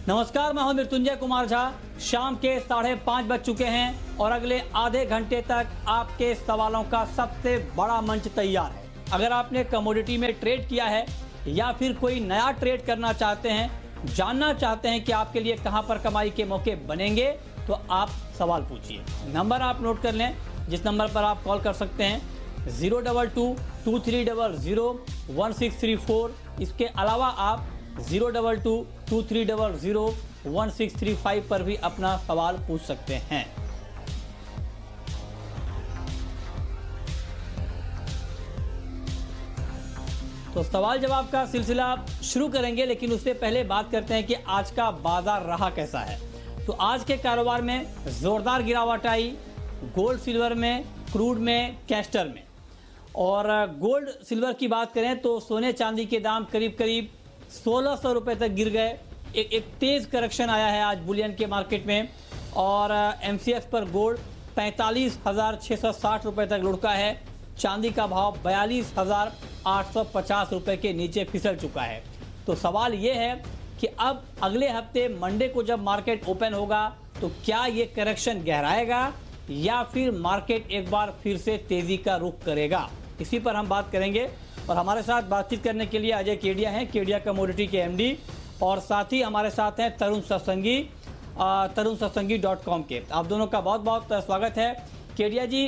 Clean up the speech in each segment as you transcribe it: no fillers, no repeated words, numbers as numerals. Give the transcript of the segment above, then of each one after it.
नमस्कार, मैं हूं मृत्युंजय कुमार झा। शाम के 5:30 बज चुके हैं और अगले आधे घंटे तक आपके सवालों का सबसे बड़ा मंच तैयार है। अगर आपने कमोडिटी में ट्रेड किया है या फिर कोई नया ट्रेड करना चाहते हैं, जानना चाहते हैं कि आपके लिए कहां पर कमाई के मौके बनेंगे, तो आप सवाल पूछिए। नंबर आप नोट कर लें, जिस नंबर पर आप कॉल कर सकते हैं 022-2300-1634। इसके अलावा आप 022-2300-1635 पर भी अपना सवाल पूछ सकते हैं। तो सवाल जवाब का सिलसिला शुरू करेंगे, लेकिन उससे पहले बात करते हैं कि आज का बाजार रहा कैसा है। तो आज के कारोबार में जोरदार गिरावट आई गोल्ड सिल्वर में, क्रूड में, कैस्टर में। और गोल्ड सिल्वर की बात करें तो सोने चांदी के दाम करीब करीब 1600 रुपए तक गिर गए। एक तेज करेक्शन आया है आज बुलियन के मार्केट में और एमसीएक्स पर गोल्ड 45,660 रुपए तक लुढ़का है। चांदी का भाव 42,850 रुपए के नीचे फिसल चुका है। तो सवाल ये है कि अब अगले हफ्ते मंडे को जब मार्केट ओपन होगा तो क्या ये करेक्शन गहराएगा या फिर मार्केट एक बार फिर से तेजी का रुख करेगा, इसी पर हम बात करेंगे। और हमारे साथ बातचीत करने के लिए अजय केडिया हैं, केडिया कमोडिटी के एमडी, और साथ ही हमारे साथ हैं तरुण सत्संगी.com के। आप दोनों का बहुत बहुत स्वागत है। केडिया जी,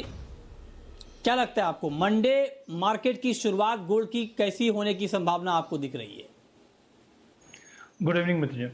क्या लगता है आपको मंडे मार्केट की शुरुआत गोल्ड की कैसी होने की संभावना आपको दिख रही है? गुड इवनिंग मित्र।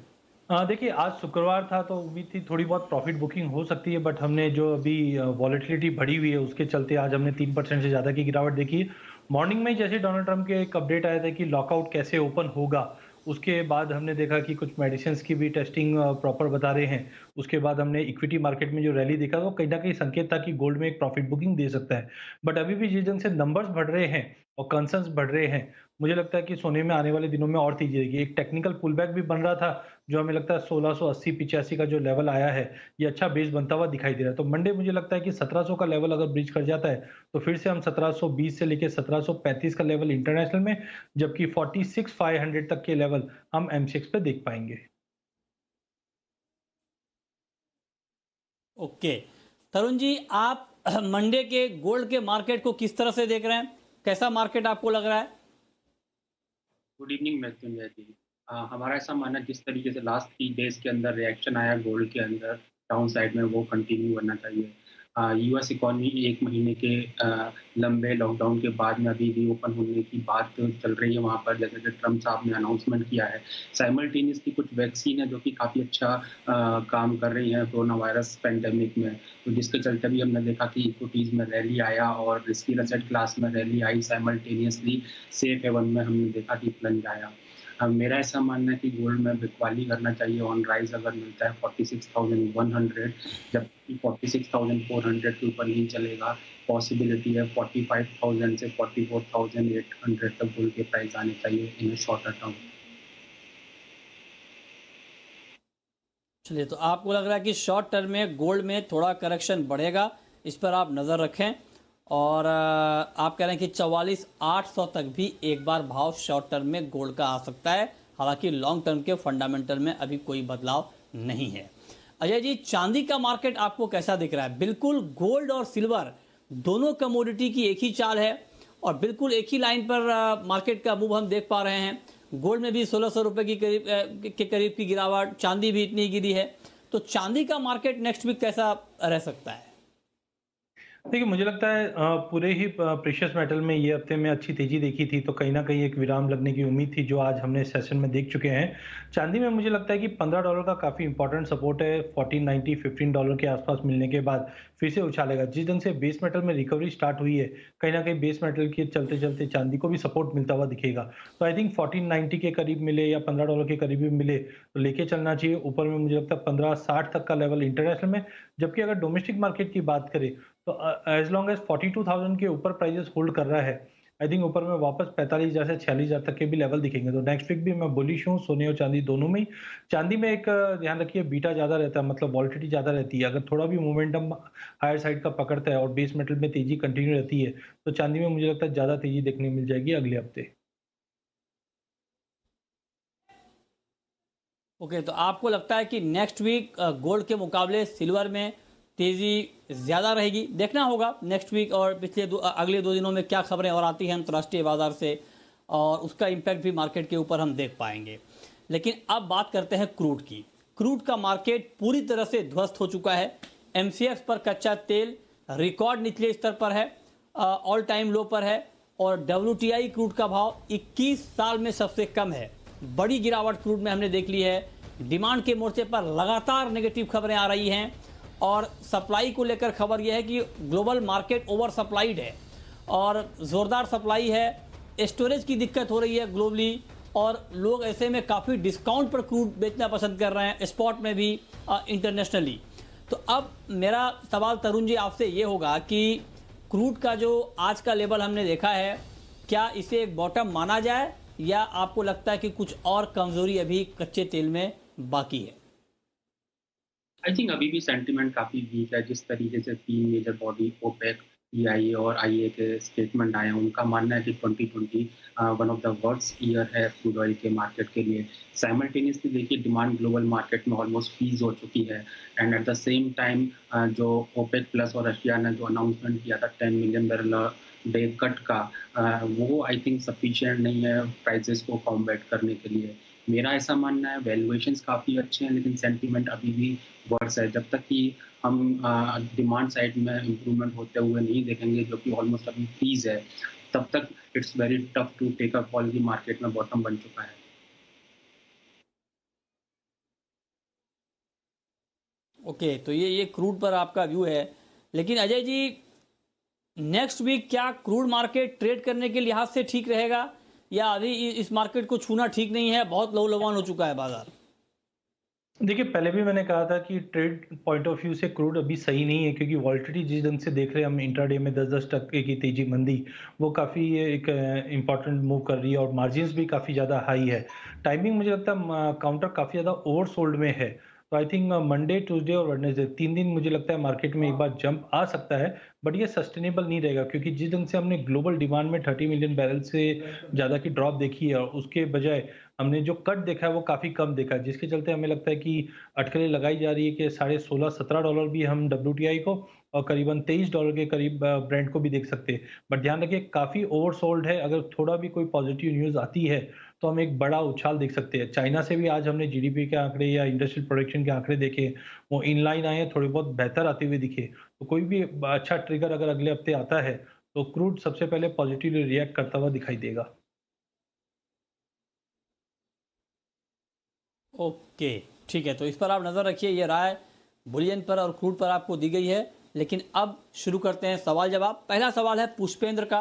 देखिए, आज शुक्रवार था तो उम्मीद थी थोड़ी बहुत प्रॉफिट बुकिंग हो सकती है, बट हमने जो अभी वॉलेटिलिटी बढ़ी हुई है उसके चलते आज हमने 3% से ज़्यादा की गिरावट देखी। मॉर्निंग में जैसे डोनाल्ड ट्रंप के एक अपडेट आया था कि लॉकआउट कैसे ओपन होगा, उसके बाद हमने देखा कि कुछ मेडिसिन की भी टेस्टिंग प्रॉपर बता रहे हैं। उसके बाद हमने इक्विटी मार्केट में जो रैली देखा तो कहीं ना कहीं संकेत था कि गोल्ड में एक प्रॉफिट बुकिंग दे सकता है। बट अभी भी जिस ढंग से नंबर्स बढ़ रहे हैं और कंसर्न्स बढ़ रहे हैं, मुझे लगता है कि सोने में आने वाले दिनों में और तेजी रहेगी। एक टेक्निकल पुलबैक भी बन रहा था जो हमें लगता है 1680-85 का जो लेवल आया है, ये अच्छा बेस बनता हुआ दिखाई दे रहा है। तो मंडे मुझे लगता है कि 1700 का लेवल अगर ब्रीच कर जाता है तो फिर से हम 1720 से लेकर 1735 का लेवल इंटरनेशनल में, जबकि 46,500 तक के लेवल हम एमसीएक्स पे देख पाएंगे। ओके, तरुण जी, आप मंडे के गोल्ड के मार्केट को किस तरह से देख रहे हैं? कैसा मार्केट आपको लग रहा है? गुड इवनिंग मृत्युंजय जी। हमारा ऐसा मानना है जिस तरीके से लास्ट 3 डेज के अंदर रिएक्शन आया गोल्ड के अंदर डाउन साइड में, वो कंटिन्यू करना चाहिए। यूएस इकोनॉमी 1 महीने के लंबे लॉकडाउन के बाद में अभी रीओपन होने की बात चल रही है वहाँ पर, जैसे कि ट्रम्प साहब ने अनाउंसमेंट किया है। साइमल्टेनियसली कुछ वैक्सीन है जो कि काफ़ी अच्छा काम कर रही है कोरोना वायरस पैंडेमिक में, तो जिसके चलते भी हमने देखा कि इक्विटीज़ में रैली आया और रिस्की एसेट क्लास में रैली आई। साइमल्टेनियसली सेफ हेवन में हमने देखा कि प्लंज आया। मेरा ऐसा मानना है कि गोल्ड में बिकवाली करना चाहिए। ऑन राइज अगर मिलता है 46,100, जबकि 46,400 के ऊपर नहीं चलेगा। पॉसिबिलिटी है 45,000 से 44,800 तक गोल्ड के प्राइस आने चाहिए इन शॉर्टर टर्म। चलिए, तो आपको लग रहा है कि शॉर्ट टर्म में गोल्ड में थोड़ा करेक्शन बढ़ेगा, इस पर आप नज़र रखें। और आप कह रहे हैं कि 44,800 तक भी एक बार भाव शॉर्ट टर्म में गोल्ड का आ सकता है। हालांकि लॉन्ग टर्म के फंडामेंटल में अभी कोई बदलाव नहीं है। अजय जी, चांदी का मार्केट आपको कैसा दिख रहा है? बिल्कुल गोल्ड और सिल्वर दोनों कमोडिटी की एक ही चाल है और बिल्कुल एक ही लाइन पर मार्केट का मूव हम देख पा रहे हैं। गोल्ड में भी 1600 रुपए के करीब की गिरावट, चांदी भी इतनी गिरी है। तो चांदी का मार्केट नेक्स्ट वीक कैसा रह सकता है? देखिए, मुझे लगता है पूरे ही प्रेशियस मेटल में ये हफ्ते में अच्छी तेजी देखी थी, तो कहीं ना कहीं एक विराम लगने की उम्मीद थी जो आज हमने सेशन में देख चुके हैं। चांदी में मुझे लगता है कि $15 का काफ़ी इंपॉर्टेंट सपोर्ट है। 1490 $15 के आसपास मिलने के बाद फिर से उछालेगा। जिस ढंग से बेस मेटल में रिकवरी स्टार्ट हुई है, कहीं ना कहीं बेस मेटल के चलते चलते चांदी को भी सपोर्ट मिलता हुआ दिखेगा। तो आई थिंक 1490 के करीब मिले या $15 के करीब भी मिले तो लेके चलना चाहिए। ऊपर में मुझे लगता है 1560 तक का लेवल इंटरनेशनल में, जबकि अगर डोमेस्टिक मार्केट की बात करें तो एज लॉन्ग एज 42,000 के ऊपर प्राइजेस होल्ड कर रहा है, आई थिंक ऊपर में वापस 45,000 से 46,000 तक के भी लेवल दिखेंगे। तो नेक्स्ट वीक भी मैं बुलिश हूँ सोने और चांदी दोनों में ही। चांदी में एक ध्यान रखिए, बीटा ज़्यादा रहता है, मतलब वॉलिटिलिटी ज़्यादा रहती है। अगर थोड़ा भी मोमेंटम हायर साइड का पकड़ता है और बेस मेटल में तेजी कंटिन्यू रहती है तो चांदी में मुझे लगता है ज़्यादा तेजी देखने मिल जाएगी अगले हफ्ते। ओके, तो आपको लगता है कि नेक्स्ट वीक गोल्ड के मुकाबले सिल्वर में तेजी ज़्यादा रहेगी? देखना होगा नेक्स्ट वीक और अगले 2 दिनों में क्या खबरें और आती हैं अंतर्राष्ट्रीय बाजार से, और उसका इम्पैक्ट भी मार्केट के ऊपर हम देख पाएंगे। लेकिन अब बात करते हैं क्रूड की। क्रूड का मार्केट पूरी तरह से ध्वस्त हो चुका है। एमसीएक्स पर कच्चा तेल रिकॉर्ड निचले स्तर पर है, ऑल टाइम लो पर है, और डब्ल्यूटीआई क्रूड का भाव 21 साल में सबसे कम है। बड़ी गिरावट क्रूड में हमने देख ली है। डिमांड के मोर्चे पर लगातार नेगेटिव खबरें आ रही हैं, और सप्लाई को लेकर खबर यह है कि ग्लोबल मार्केट ओवर सप्लाइड है और ज़ोरदार सप्लाई है। स्टोरेज की दिक्कत हो रही है ग्लोबली, और लोग ऐसे में काफ़ी डिस्काउंट पर क्रूड बेचना पसंद कर रहे हैं, स्पॉट में भी, इंटरनेशनली। तो अब मेरा सवाल तरुण जी आपसे ये होगा कि क्रूड का जो आज का लेवल हमने देखा है, क्या इसे एक बॉटम माना जाए, या आपको लगता है कि कुछ और कमजोरी अभी कच्चे तेल में बाकी है? आई थिंक अभी भी सेंटीमेंट काफ़ी वीक है। जिस तरीके से 3 मेजर बॉडी ओपेक, ईआईए और आईए के स्टेटमेंट आए हैं, उनका मानना है कि 2020 one of the worst year है क्रूड ऑयल के मार्केट के लिए। साइमल्टेनियसली देखिए, डिमांड ग्लोबल मार्केट में ऑलमोस्ट फ्रीज हो चुकी है, and at the same time जो ओपेक प्लस और रशिया ने जो अनाउंसमेंट किया था 10 मिलियन बैरल डे कट का, वो आई थिंक सफिशिएंट नहीं है प्राइसेस को कॉम्बैट करने के लिए। मेरा ऐसा मानना है, वैल्यूएशंस काफ़ी अच्छे हैं, लेकिन सेंटीमेंट अभी भी वर्स है। जब तक कि हम डिमांड साइड में इम्प्रूवमेंट होते हुए नहीं देखेंगे, जो कि ऑलमोस्ट अभी फ्रीज है, तब तक it's very tough to take a call कि मार्केट में बॉटम बन चुका है। ओके, तो ये क्रूड पर आपका व्यू है। लेकिन अजय जी, नेक्स्ट वीक क्या क्रूड मार्केट ट्रेड करने के लिहाज से ठीक रहेगा, या अभी इस मार्केट को छूना ठीक नहीं है, बहुत लो लवान हो चुका है बाजार? देखिए, पहले भी मैंने कहा था कि ट्रेड पॉइंट ऑफ व्यू से क्रूड अभी सही नहीं है, क्योंकि वॉलिटिलिटी जिस ढंग से देख रहे हैं हम इंट्राडे में 10-10% की तेजी मंदी, वो काफ़ी एक इम्पॉर्टेंट मूव कर रही है, और मार्जिन्स भी काफ़ी ज़्यादा हाई है। टाइमिंग मुझे लगता है काउंटर काफ़ी ज़्यादा ओवरसोल्ड में है। तो आई थिंक मंडे, ट्यूसडे और वेडनेसडे 3 दिन मुझे लगता है मार्केट में एक बार जंप आ सकता है, बट ये सस्टेनेबल नहीं रहेगा, क्योंकि जिस ढंग से हमने ग्लोबल डिमांड में 30 मिलियन बैरल से ज़्यादा की ड्रॉप देखी है, और उसके बजाय हमने जो कट देखा है वो काफ़ी कम देखा है, जिसके चलते हमें लगता है कि अटकलें लगाई जा रही है कि $16-17 भी हम डब्ल्यूटीआई को, और करीबन $23 के करीब ब्रेंट को भी देख सकते हैं। बट ध्यान रखिए, काफ़ी ओवरसोल्ड है। अगर थोड़ा भी कोई पॉजिटिव न्यूज़ आती है तो हम एक बड़ा उछाल देख सकते हैं। चाइना से भी आज हमने जीडीपी के आंकड़े या इंडस्ट्रियल प्रोडक्शन के आंकड़े देखे, वो इनलाइन आए हैं, थोड़े बहुत बेहतर आते हुए दिखे। तो कोई भी अच्छा ट्रिगर अगर अगले हफ्ते आता है, तो क्रूड सबसे पहले पॉजिटिवली रिएक्ट करता हुआ दिखाई देगा। ओके, ठीक है, तो इस पर आप नज़र रखिए। ये राय बुलियन पर और क्रूड पर आपको दी गई है। लेकिन अब शुरू करते हैं सवाल जवाब। पहला सवाल है पुष्पेंद्र का,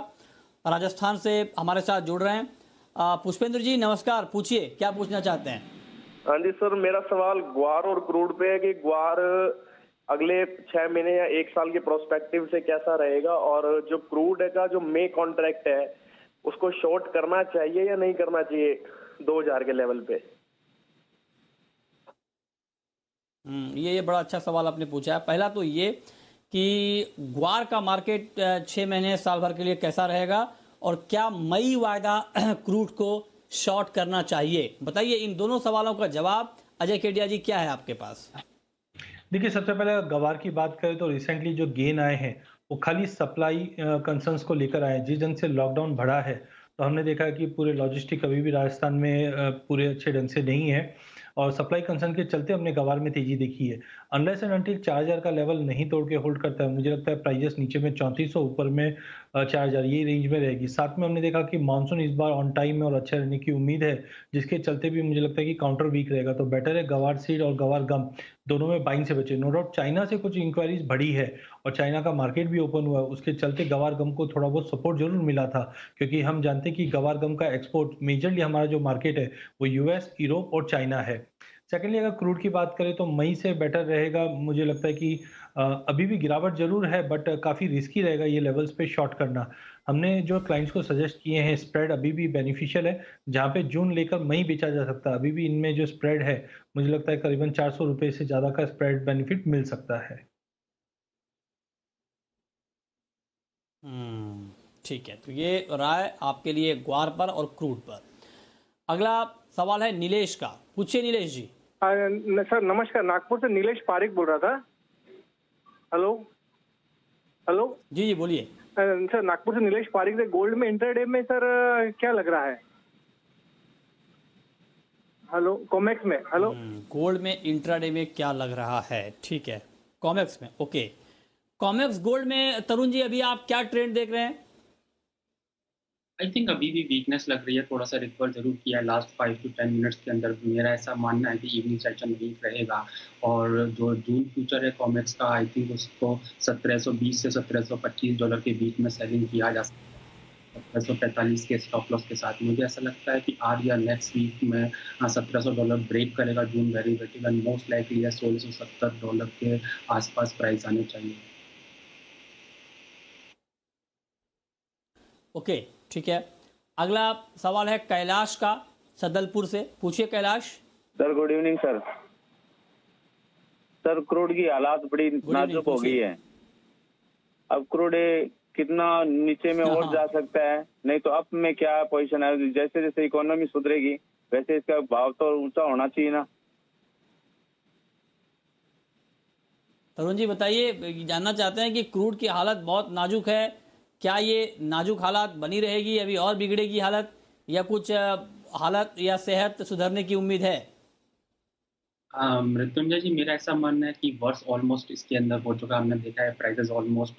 राजस्थान से हमारे साथ जुड़ रहे हैं। पुष्पेंद्र जी नमस्कार, पूछिए क्या पूछना चाहते हैं। हाँ जी सर, मेरा सवाल ग्वार और क्रूड पे है कि ग्वार अगले 6 महीने या 1 साल के प्रोस्पेक्टिव से कैसा रहेगा, और जो क्रूड का जो मे कॉन्ट्रैक्ट है उसको शॉर्ट करना चाहिए या नहीं करना चाहिए 2000 के लेवल पे। ये बड़ा अच्छा सवाल आपने पूछा है। पहला तो ये कि ग्वार का मार्केट 6 महीने साल भर के लिए कैसा रहेगा, और क्या मई वायदा क्रूड को शॉर्ट करना चाहिए, बताइए। इन दोनों सवालों का जवाब अजय केडिया जी क्या है आपके पास? देखिए, सबसे पहले गवार की बात करें तो रिसेंटली जो गेन आए हैं वो खाली सप्लाई कंसर्न्स को लेकर आए हैं। जिस ढंग से लॉकडाउन बढ़ा है, तो हमने देखा है कि पूरे लॉजिस्टिक अभी भी राजस्थान में पूरे अच्छे ढंग से नहीं है, और सप्लाई कंसर्न के चलते हमने गवार में तेजी देखी है। अनलेस एंड अनटिल 4000 का लेवल नहीं तोड़ के होल्ड करता है, मुझे लगता है प्राइजेस नीचे में 3400, ऊपर में 4000, ये रेंज में रहेगी। साथ में हमने देखा कि मानसून इस बार ऑन टाइम में और अच्छा रहने की उम्मीद है, जिसके चलते भी मुझे लगता है कि काउंटर वीक रहेगा। तो बेटर है गवार सीड और गवार गम दोनों में बाइंग से बचे। नो डाउट चाइना से कुछ इंक्वायरीज बढ़ी है, और चाइना का मार्केट भी ओपन हुआ है, उसके चलते गवार गम को थोड़ा बहुत सपोर्ट जरूर मिला था, क्योंकि हम जानते हैं कि गवार गम का एक्सपोर्ट मेजरली हमारा जो मार्केट है वो यूएस, यूरोप और चाइना है। सेकेंडली, अगर क्रूड की बात करें तो मई से बेटर रहेगा। मुझे लगता है कि अभी भी गिरावट जरूर है, बट काफ़ी रिस्की रहेगा ये लेवल्स पे शॉर्ट करना। हमने जो क्लाइंट्स को सजेस्ट किए हैं, स्प्रेड अभी भी बेनिफिशियल है, जहाँ पे जून लेकर मई बेचा जा सकता है। अभी भी इनमें जो स्प्रेड है, मुझे लगता है करीबन 400 रुपये से ज़्यादा का स्प्रेड बेनिफिट मिल सकता है। ठीक है, तो ये राय आपके लिए ग्वार पर और क्रूड पर। अगला सवाल है नीलेश का, पूछिए नीलेश जी। सर नमस्कार, नागपुर से नीलेश पारिक बोल रहा था। हेलो हेलो जी जी बोलिए। सर नागपुर से नीलेश पारिक से गोल्ड में इंटरडे में सर क्या लग रहा है? हेलो कॉमेक्स में। हेलो गोल्ड में इंट्राडे में क्या लग रहा है, ठीक है, कॉमेक्स में, ओके। कॉमेक्स गोल्ड में तरुण जी अभी आप क्या ट्रेंड देख रहे हैं? आई थिंक अभी भी वीकनेस लग रही है, थोड़ा सा रिकवर जरूर किया है लास्ट 5 to 10 मिनट्स के अंदर। मेरा ऐसा मानना है कि इवनिंग सेशन वीक रहेगा, और जो जून फ्यूचर है कॉमेक्स का, आई थिंक उसको 1720 से $1725 के बीच में सेलिंग किया जा सकता है, 1745 के स्टॉप लॉस के साथ। मुझे ऐसा लगता है कि आज या नेक्स्ट वीक में $1700 ब्रेक करेगा जून डेरिवेटिव, एंड मोस्ट लाइकली $1670 के आसपास प्राइस आने चाहिए। ओके, ठीक है। अगला सवाल है कैलाश का, सदलपुर से। पूछिए Kailash. Sir good evening sir. Sir crude की हालात बड़ी नाजुक हो गई है। अब क्रूड कितना नीचे में और जा सकता है, नहीं तो अप में क्या पोजीशन है? जैसे जैसे इकोनॉमी सुधरेगी वैसे इसका भाव तो ऊंचा होना चाहिए ना। तरुण जी बताइए, जानना चाहते हैं कि क्रूड की हालत बहुत नाजुक है, क्या ये नाजुक हालत बनी रहेगी, अभी और बिगड़ेगी हालत, या कुछ हालत या सेहत सुधरने की उम्मीद है? मृत्युंजय जी, मेरा ऐसा मानना है कि वर्ष ऑलमोस्ट इसके अंदर हो चुका है। हमने देखा है प्राइसेस ऑलमोस्ट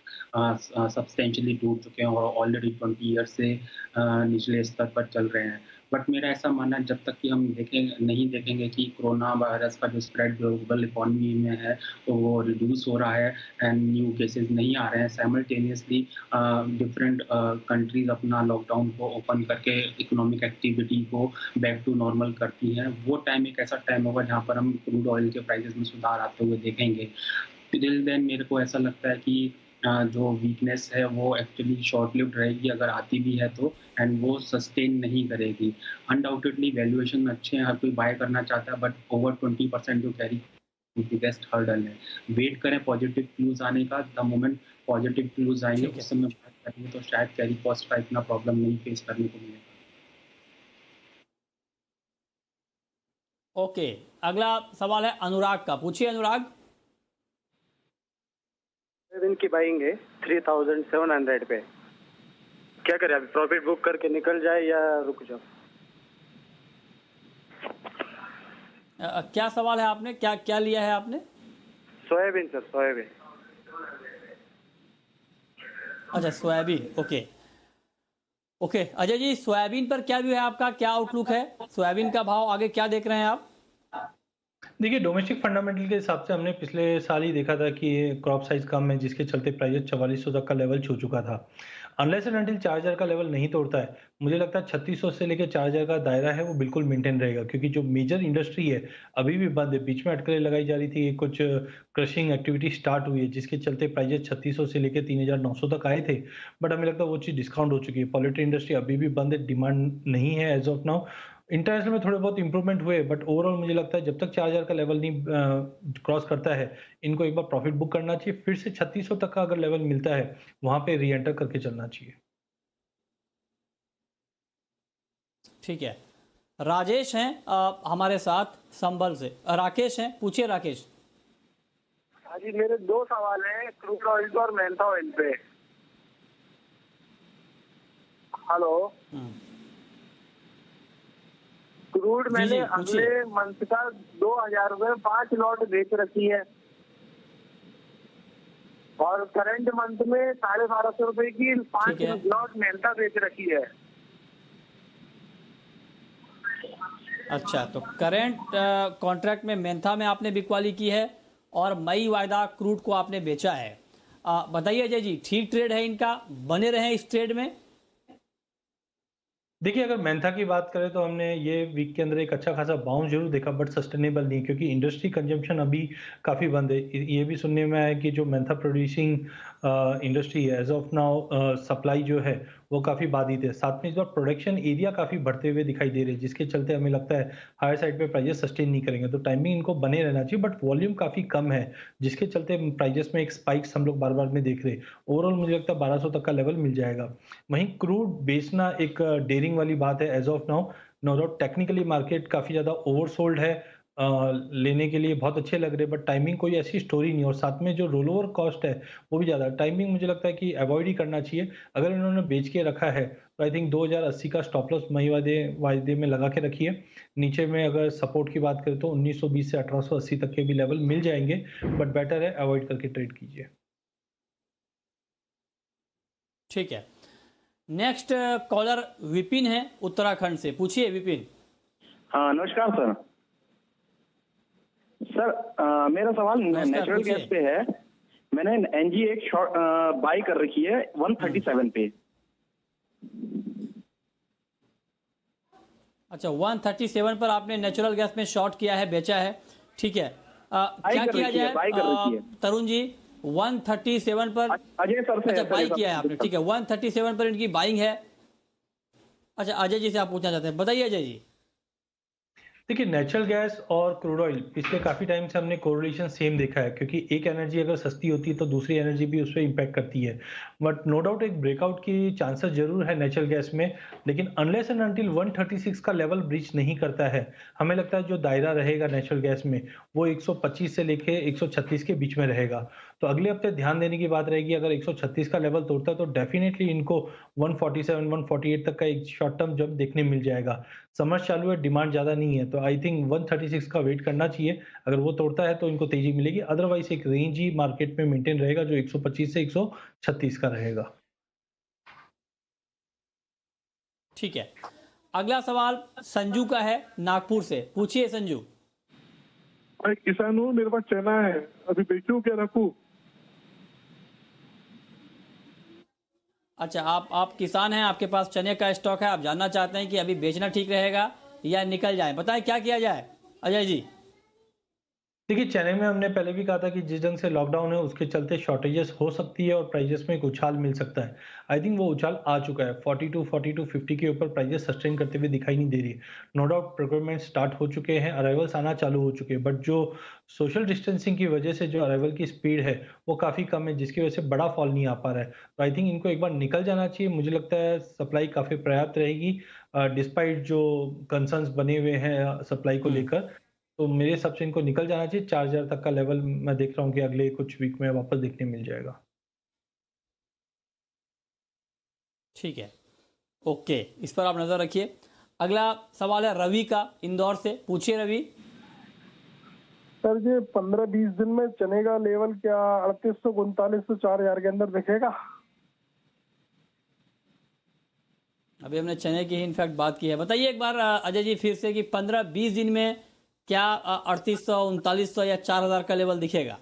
सब्सटेंशियली टूट चुके हैं और ऑलरेडी 20 ईयर से निचले स्तर पर चल रहे हैं। बट मेरा ऐसा मानना है, जब तक कि हम नहीं देखेंगे कि कोरोना वायरस का जो स्प्रेड ग्लोबल इकोनॉमी में है तो वो रिड्यूस हो रहा है एंड न्यू केसेस नहीं आ रहे हैं, साइमल्टेनियसली डिफरेंट कंट्रीज अपना लॉकडाउन को ओपन करके इकोनॉमिक एक्टिविटी को बैक टू नॉर्मल करती हैं, वो टाइम एक ऐसा टाइम होगा जहाँ पर हम क्रूड ऑयल के प्राइसेस में सुधार आते हुए देखेंगे। टिल देन मेरे को ऐसा लगता है कि जो वीकनेस है वो एक्चुअली शॉर्ट लिव्ड रहेगी, अगर आती भी है तो, एंड वो सस्टेन नहीं करेगी। अनडाउटेडली वैल्यूएशन अच्छे हैं, हर कोई बाय करना चाहता है, बट ओवर 20% जो कैरी बिगेस्ट हर्डल है। वेट करें पॉजिटिव क्लूज आने का, द मोमेंट पॉजिटिव क्लूज आएंगे ठीक है। उस समय बात करेंगे तो शायद कैरी कॉस्ट का इतना प्रॉब्लम नहीं फेस करने को मिलेगा। ओके, अगला सवाल है अनुराग का। पूछिए अनुराग। दिन की बाइंग है 3700 पे, क्या करें? अभी प्रॉफिट बुक करके निकल जाए या रुक जाओ? क्या सवाल है आपने, क्या क्या लिया है आपने? Soybean sir, soybean. अच्छा soybean, okay okay. Ajay ji soybean पर क्या व्यू है आपका, क्या आउटलुक है? सोयाबीन का भाव आगे क्या देख रहे हैं आप? देखिए डोमेस्टिक फंडामेंटल के हिसाब से हमने पिछले साल ही देखा था कि क्रॉप साइज कम है, जिसके चलते प्राइस 4400 तक का लेवल छू चुका था। अनलेस एंड अनटिल 4000 का लेवल नहीं तोड़ता है, मुझे लगता है 3600 से लेकर 4000 का दायरा है वो बिल्कुल मेंटेन रहेगा, क्योंकि जो मेजर इंडस्ट्री है अभी भी बंद है। बीच में अटकलें लगाई जा रही थी, कुछ क्रशिंग एक्टिविटी स्टार्ट हुई है, जिसके चलते प्राइस 3600 से लेकर 3900 तक आए थे, बट हमें लगता है वो चीज़ डिस्काउंट हो चुकी है। पोल्ट्री इंडस्ट्री अभी भी बंद है, डिमांड नहीं है एज ऑफ नाउ। इंटरनेशनल में थोड़े बहुत इंप्रूवमेंट हुए, बट ओवरऑल मुझे लगता है जब तक 4000 का लेवल नहीं क्रॉस करता है, इनको एक बार प्रॉफिट बुक करना चाहिए। फिर से 3600 तक का अगर लेवल मिलता है वहां पे री एंटर करके चलना चाहिए। ठीक है, राजेश हैं हमारे साथ संभल से। राकेश हैं, पूछिए राकेश। हाँ जी, मेरे दो सवाल हैं, क्रूड ऑयल पे और मेंथा ऑयल पे। हेलो, क्रूड जी, मैंने पूछिए। अगले मंथ का 2000 रुपए 5 लॉट बेच रखी है, और करंट मंथ में 1250 रुपए की 5 ठीक है। लॉट मेंथा बेच रखी है। अच्छा, तो करेंट कॉन्ट्रैक्ट में मेंथा में आपने बिकवाली की है और मई वायदा क्रूड को आपने बेचा है। बताइए अजय जी, ठीक ट्रेड है इनका, बने रहे इस ट्रेड में? देखिए अगर मेंथा की बात करें तो हमने ये वीक के अंदर एक अच्छा खासा बाउंस जरूर देखा, बट सस्टेनेबल नहीं, क्योंकि इंडस्ट्री कंजम्पशन अभी काफ़ी बंद है। ये भी सुनने में आया कि जो मेंथा प्रोड्यूसिंग इंडस्ट्री है एज ऑफ नाउ सप्लाई जो है वो काफ़ी बाधित है। साथ में इस बार प्रोडक्शन एरिया काफ़ी बढ़ते हुए दिखाई दे रहे हैं, जिसके चलते हमें लगता है हायर साइड पे प्राइजेस सस्टेन नहीं करेंगे। तो टाइमिंग इनको बने रहना चाहिए, बट वॉल्यूम काफ़ी कम है, जिसके चलते प्राइजेस में एक स्पाइक्स हम लोग बार बार में देख रहे हैं। ओवरऑल मुझे लगता है 1200 तक का लेवल मिल जाएगा। वहीं क्रूड बेचना एक डेयरिंग वाली बात है as of now. No doubt technically market काफ़ी ज़्यादा ओवरसोल्ड है, लेने के लिए बहुत अच्छे लग रहे, बट टाइमिंग कोई ऐसी स्टोरी नहीं, और साथ में जो रोल ओवर कॉस्ट है वो भी ज़्यादा। टाइमिंग मुझे लगता है कि अवॉइड ही करना चाहिए। अगर इन्होंने बेच के रखा है तो आई थिंक 2080 का स्टॉप लॉस मई वायदे में लगा के रखिए। नीचे में अगर सपोर्ट की बात करें तो 1920 से 1880 तक के भी लेवल मिल जाएंगे, बट बेटर है अवॉइड करके ट्रेड कीजिए। ठीक है, नेक्स्ट कॉलर विपिन है उत्तराखंड से। पूछिए विपिन। हाँ नमस्कार सर। सर मेरा सवाल नमस्कार, नेचुरल पूछिए। गैस पे है। मैंने एनजी एक शॉर्ट बाई कर रखी है 137 पे। अच्छा, 137 पर आपने नेचुरल गैस में शॉर्ट किया है, बेचा है। ठीक है, क्या कर किया रखी है, जाए बाई कर रखी है। तरुण जी? 137 पर अजय सर से अच्छा है, बाई सर, किया है आपने। ठीक है, 137 पर इनकी बाइंग है। अच्छा, अजय जी से आप पूछना चाहते हैं, बताइए अजय जी। देखिए, नेचुरल गैस और क्रूड ऑयल पिछले काफ़ी टाइम से हमने कोरिलेशन सेम देखा है, क्योंकि एक एनर्जी अगर सस्ती होती है तो दूसरी एनर्जी भी उस पे इम्पैक्ट करती है। बट नो डाउट एक ब्रेकआउट की चांसेस ज़रूर है नेचुरल गैस में, लेकिन अनलेस एंड अनटिल 136 का लेवल ब्रीच नहीं करता है, हमें लगता है जो दायरा रहेगा नेचुरल गैस में वो 125 से लेके 136 के बीच में रहेगा। तो अगले हफ्ते ध्यान देने की बात रहेगी, अगर 136 का लेवल तोड़ता है तो डेफिनेटली इनको 147, 148 तक का एक शॉर्ट टर्म जंप देखने मिल जाएगा। समर चालू है, डिमांड ज़्यादा नहीं है, तो आई थिंक 136 का वेट करना चाहिए। अगर वो तोड़ता है तो इनको तेज़ी मिलेगी, अदरवाइज़ एक रेंज ही मार्केट में मेंटेन रहेगा जो 125 से 136 का रहेगा। ठीक है, अगला सवाल संजू का है नागपुर से। पूछिए संजू। मैं किसान हूँ, मेरे पास चना है, अभी बेचूं क्या रखूं? अच्छा, आप किसान हैं, आपके पास चने का स्टॉक है, आप जानना चाहते हैं कि अभी बेचना ठीक रहेगा या निकल जाए। बताएं क्या किया जाए अजय जी। देखिए, चने में हमने पहले भी कहा था कि जिस ढंग से लॉकडाउन है उसके चलते शॉर्टेजेस हो सकती है और प्राइजेस में एक उछाल मिल सकता है। आई थिंक वो उछाल आ चुका है। 42 50 के ऊपर प्राइजेस सस्टेन करते हुए दिखाई नहीं दे रही। नो डाउट प्रोक्योरमेंट स्टार्ट हो चुके हैं, अराइवल्स आना चालू हो चुके हैं, बट जो सोशल डिस्टेंसिंग की वजह से जो अराइवल की स्पीड है वो काफ़ी कम है, जिसकी वजह से बड़ा फॉल नहीं आ पा रहा है। तो आई थिंक इनको एक बार निकल जाना चाहिए। मुझे लगता है सप्लाई काफ़ी पर्याप्त रहेगी, डिस्पाइट जो कंसर्न्स बने हुए हैं सप्लाई को लेकर। तो मेरे हिसाब से इनको निकल जाना चाहिए। 4000 तक का लेवल मैं देख रहा हूँ कि अगले कुछ वीक में वापस देखने मिल जाएगा। ठीक है, ओके, इस पर आप नजर रखिए। अगला सवाल है रवि का, इंदौर से। पूछिए रवि। सर ये 15-20 दिन में चने का लेवल क्या 3800 3900 4000 के अंदर दिखेगा? अभी हमने चने की ही इनफैक्ट बात की है। बताइए एक बार अजय जी फिर से कि 15-20 दिन में क्या 3800 3900 या 4000 का लेवल दिखेगा?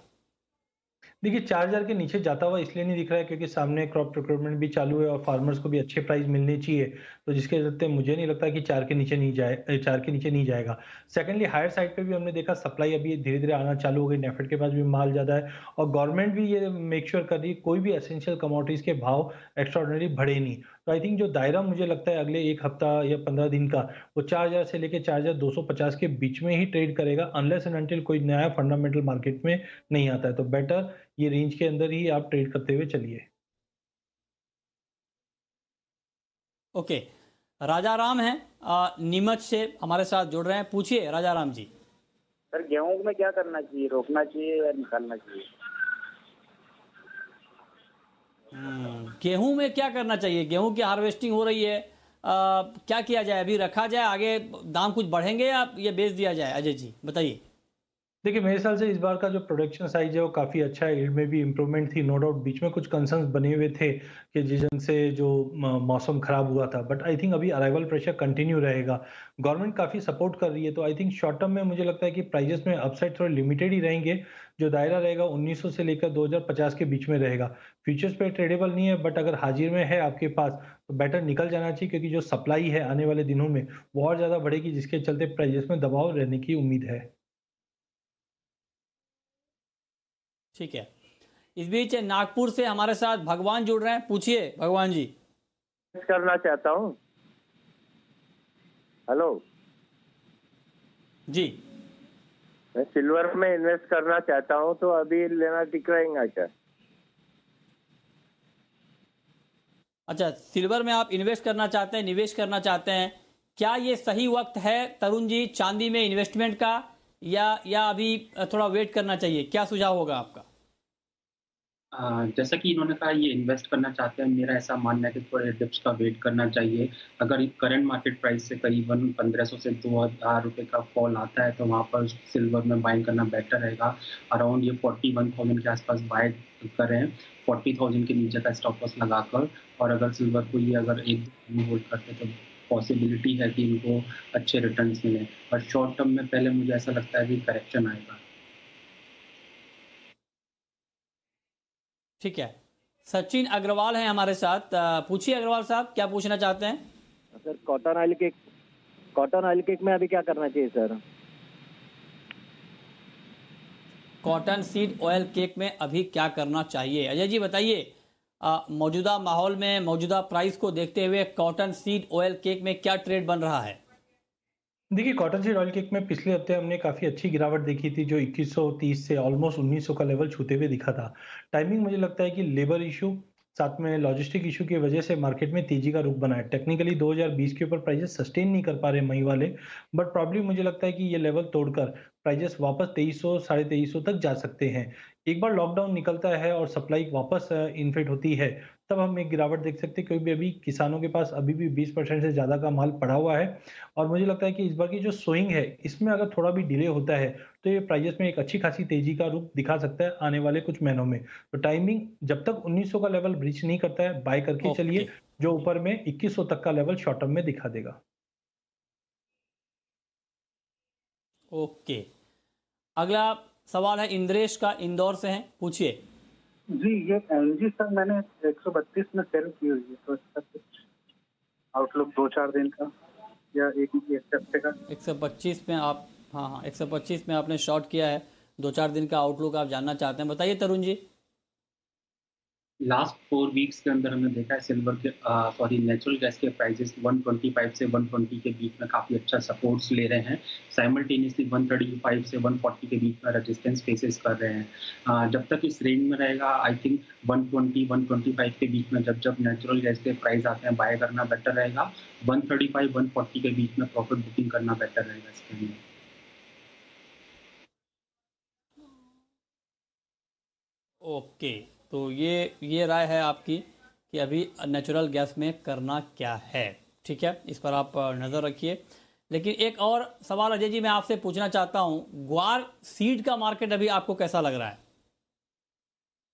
देखिए, 4000 के नीचे जाता हुआ इसलिए नहीं दिख रहा है क्योंकि सामने क्रॉप प्रोक्योरमेंट भी चालू है और फार्मर्स को भी अच्छे प्राइस मिलने चाहिए। तो जिसके चलते मुझे नहीं लगता कि 4 के नीचे नहीं 4 के नीचे नहीं जाएगा। सेकंडली हायर साइड पे भी हमने देखा सप्लाई अभी धीरे-धीरे आना चालू हो गई, नेफेड के पास भी माल ज़्यादा है और गवर्नमेंट भी ये मेक श्योर कर रही है कोई भी एसेंशियल कमोडिटीज़ के भाव एक्स्ट्राऑर्डिनरी बढ़े नहीं। तो आई थिंक जो दायरा मुझे लगता है अगले 1 हफ्ता या 15 दिन का, वो 4000 से लेके 4250 के बीच में ही ट्रेड करेगा, अनलेस एंड अनटिल कोई नया फंडामेंटल मार्केट में नहीं आता है। तो बेटर ये रेंज के अंदर ही आप ट्रेड करते हुए चलिए। ओके, राजा राम हैं नीमच से हमारे साथ जुड़ रहे हैं। पूछिए राजा राम जी। सर गेहूं में क्या करना चाहिए, रोकना चाहिए या निकालना चाहिए? गेहूं में क्या करना चाहिए? गेहूं की हार्वेस्टिंग हो रही है, क्या किया जाए? अभी रखा जाए, आगे दाम कुछ बढ़ेंगे या ये बेच दिया जाए? अजय जी बताइए। देखिए, मेरे हिसाब से इस बार का जो प्रोडक्शन साइज है वो काफ़ी अच्छा है, यील्ड में भी इम्प्रूवमेंट थी। नो डाउट बीच में कुछ कंसर्न्स बने हुए थे कि जिस ढंग से जो मौसम खराब हुआ था, बट आई थिंक अभी अराइवल प्रेशर कंटिन्यू रहेगा। गवर्नमेंट काफ़ी सपोर्ट कर रही है, तो आई थिंक शॉर्ट टर्म में मुझे लगता है कि प्राइजेस में अपसाइड थोड़े लिमिटेड ही रहेंगे। जो दायरा रहेगा 1900 से लेकर 2050 के बीच में रहेगा। फ्यूचर्स पे ट्रेडेबल नहीं है, बट अगर हाजिर में है आपके पास तो बेटर निकल जाना चाहिए, क्योंकि जो सप्लाई है आने वाले दिनों में वो और ज़्यादा बढ़ेगी, जिसके चलते प्राइजेस में दबाव रहने की उम्मीद है। ठीक है, इस बीच नागपुर से हमारे साथ भगवान जुड़ रहे हैं। पूछिए भगवान जी। करना चाहता हूँ। हेलो, जी, मैं सिल्वर में इन्वेस्ट करना चाहता हूँ, तो अभी लेना ठीक रहेगा क्या? अच्छा, सिल्वर में आप इन्वेस्ट करना चाहते हैं, निवेश करना चाहते हैं, क्या ये सही वक्त है तरुण जी चांदी में इन्वेस्टमेंट का, या अभी थोड़ा वेट करना चाहिए? क्या सुझाव होगा आपका? जैसा कि इन्होंने कहा ये इन्वेस्ट करना चाहते हैं, मेरा ऐसा मानना है कि थोड़े डिप्स का वेट करना चाहिए। अगर करंट मार्केट प्राइस से करीबन 1500 से 2000 रुपए का फॉल आता है तो वहाँ पर सिल्वर में बाइंग करना बेटर रहेगा। अराउंड ये 41,000 के आसपास बाय करें, 40,000 के नीचे का स्टॉप लॉस लगाकर। और अगर सिल्वर को ये अगर एक होल्ड करते तो पॉसिबिलिटी है कि इनको अच्छे रिटर्न्स मिले। और शॉर्ट टर्म में पहले मुझे ऐसा लगता है कि करेक्शन आएगा। ठीक है, सचिन अग्रवाल हैं हमारे साथ। पूछिए अग्रवाल साहब, क्या पूछना चाहते हैं? सर कॉटन ऑयल केक में अभी क्या करना चाहिए sir? Cotton seed oil cake में अभी क्या करना चाहिए? अजय जी बताइए, मौजूदा माहौल में, मौजूदा प्राइस को देखते हुए कॉटन सीड ऑयल केक में क्या ट्रेड बन रहा है? देखिए, कॉटन सीड ऑयल केक में पिछले हफ्ते हमने काफ़ी अच्छी गिरावट देखी थी, जो 2130 से ऑलमोस्ट 1900 का लेवल छूते हुए दिखा था। टाइमिंग मुझे लगता है कि लेबर इशू साथ में लॉजिस्टिक इशू की वजह से मार्केट में तेजी का रुख बना है। टेक्निकली 2020 के ऊपर प्राइसेस सस्टेन नहीं कर पा रहे मई वाले, बट प्रॉब्लली मुझे लगता है कि ये लेवल तोड़कर प्राइसेस वापस 2300 साढ़े 2300 तक जा सकते हैं। एक बार लॉकडाउन निकलता है और सप्लाई वापस इन्फ्लेट होती है, तब हम एक गिरावट देख सकते हैं, क्योंकि अभी किसानों के पास अभी भी 20% से ज़्यादा का माल पड़ा हुआ है। और मुझे लगता है कि इस बार की जो स्विंग है, इसमें अगर थोड़ा भी डिले होता है तो ये प्राइसेस में एक अच्छी खासी तेजी का रुख दिखा सकता है आने वाले कुछ महीनों में। तो टाइमिंग जब तक 1900 का लेवल ब्रीच नहीं करता है, बाय करके चलिए, ओके, जो ऊपर में 2100 तक का लेवल शॉर्ट टर्म में दिखा देगा। ओके। अगला सवाल है इंद्रेश का, इंदौर से हैं, पूछिए। जी, ये एनजी सर मैंने 132 में सेल की हुई है, तो इसका कुछ आउटलुक 2-4 दिन का या एक हफ्ते का? 125 में आप, हाँ 125 में आपने शॉर्ट किया है, 2-4 दिन का आउटलुक आप जानना चाहते हैं, बताइए तरुण जी। लास्ट 4 वीक्स के अंदर हमने देखा है सिल्वर के नेचुरल गैस के प्राइसेस 125 से 120 के बीच में काफ़ी अच्छा सपोर्ट्स ले रहे हैं। साइमल्टेनियसली 135 से 140 के बीच में रेजिस्टेंस फेसेस कर रहे हैं। जब तक इस रेंज में रहेगा, आई थिंक 120-125 के बीच में जब जब नेचुरल गैस के प्राइस आते हैं, बाय करना बेटर रहेगा। 135-140 के बीच में प्रॉफिट बुकिंग करना बेटर रहेगा इसके लिए। ओके, तो ये राय है आपकी कि अभी नेचुरल गैस में करना क्या है। ठीक है, इस पर आप नज़र रखिए। लेकिन एक और सवाल अजय जी मैं आपसे पूछना चाहता हूँ, ग्वार सीड का मार्केट अभी आपको कैसा लग रहा है?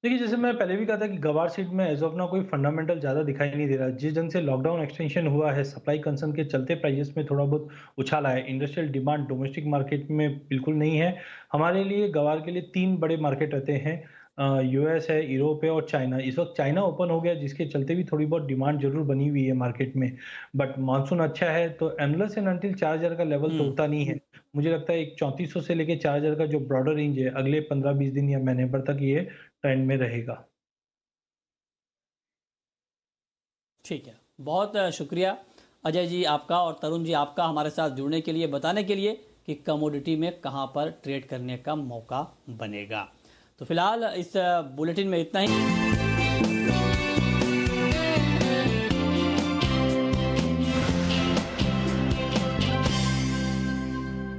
देखिए, जैसे मैं पहले भी कहा था कि गवार सीड में एज ऑफ ना कोई फंडामेंटल ज़्यादा दिखाई नहीं दे रहा। जिस ढंग से लॉकडाउन एक्सटेंशन हुआ है, सप्लाई कंसर्न के चलते प्राइसेस में थोड़ा बहुत उछाल आया है। इंडस्ट्रियल डिमांड डोमेस्टिक मार्केट में बिल्कुल नहीं है। हमारे लिए गवार के लिए 3 बड़े मार्केट रहते हैं, यूएस है, यूरोप है और चाइना। इस वक्त चाइना ओपन हो गया, जिसके चलते भी थोड़ी बहुत डिमांड जरूर बनी हुई है मार्केट में। बट मानसून अच्छा है, तो अनलेस एंड अनटिल 4000 का लेवल तोड़ता नहीं है, मुझे लगता है एक 3400 से लेके 4000 का जो ब्रॉडर रेंज है, अगले 15-20 दिन या महीने भर तक ये ट्रेंड में रहेगा। ठीक है, बहुत शुक्रिया अजय जी आपका और तरुण जी आपका हमारे साथ जुड़ने के लिए, बताने के लिए कि कमोडिटी में कहां पर ट्रेड करने का मौका बनेगा। तो फिलहाल इस बुलेटिन में इतना ही।